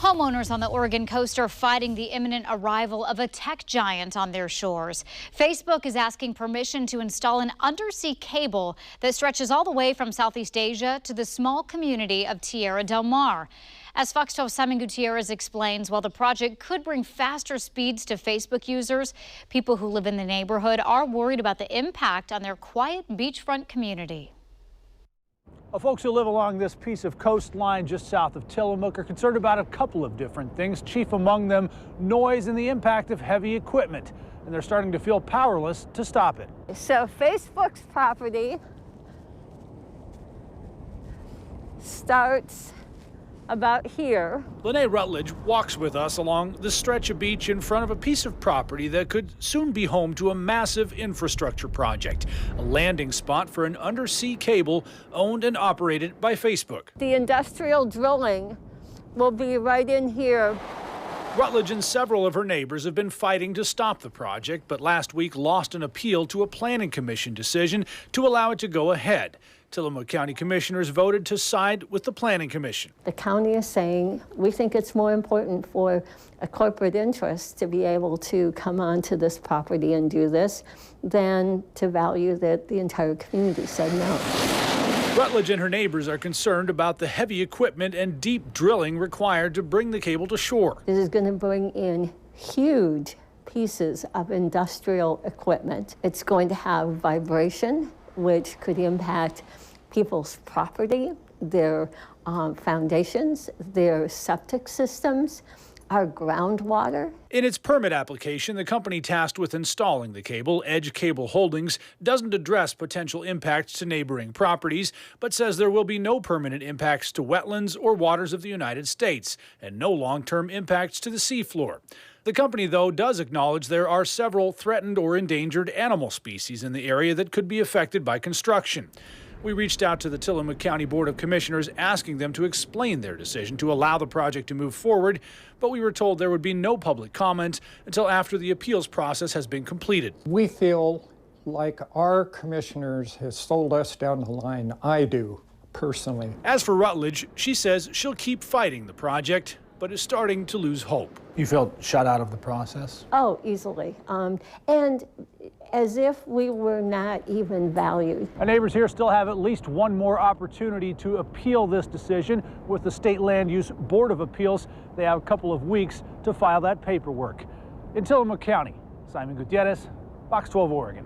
Homeowners on the Oregon coast are fighting the imminent arrival of a tech giant on their shores. Facebook is asking permission to install an undersea cable that stretches all the way from Southeast Asia to the small community of Tierra del Mar. As Fox 12's Simon Gutierrez explains, while the project could bring faster speeds to Facebook users, people who live in the neighborhood are worried about the impact on their quiet beachfront community. Folks who live along this piece of coastline just south of Tillamook are concerned about a couple of different things. Chief among them, noise and the impact of heavy equipment. And they're starting to feel powerless to stop it. So Facebook's property starts about here. Lene Rutledge walks with us along the stretch of beach in front of a piece of property that could soon be home to a massive infrastructure project, a landing spot for an undersea cable owned and operated by Facebook. The industrial drilling will be right in here. Rutledge and several of her neighbors have been fighting to stop the project, but last week lost an appeal to a planning commission decision to allow it to go ahead. Tillamook County commissioners voted to side with the planning commission. The county is saying we think it's more important for a corporate interest to be able to come onto this property and do this than to value that the entire community said no. Rutledge and her neighbors are concerned about the heavy equipment and deep drilling required to bring the cable to shore. This is going to bring in huge pieces of industrial equipment. It's going to have vibration, which could impact people's property, their foundations, their septic systems, our groundwater. In its permit application, the company tasked with installing the cable, Edge Cable Holdings, doesn't address potential impacts to neighboring properties, but says there will be no permanent impacts to wetlands or waters of the United States, and no long-term impacts to the seafloor. The company, though, does acknowledge there are several threatened or endangered animal species in the area that could be affected by construction. We reached out to the Tillamook County Board of Commissioners asking them to explain their decision to allow the project to move forward, but we were told there would be no public comment until after the appeals process has been completed. We feel like our commissioners have sold us down the line. I do, personally. As for Rutledge, she says she'll keep fighting the project, but is starting to lose hope. You felt shut out of the process? Oh, easily. And as if we were not even valued. Our neighbors here still have at least one more opportunity to appeal this decision with the State Land Use Board of Appeals. They have a couple of weeks to file that paperwork. In Tillamook County, Simon Gutierrez, Fox 12 Oregon.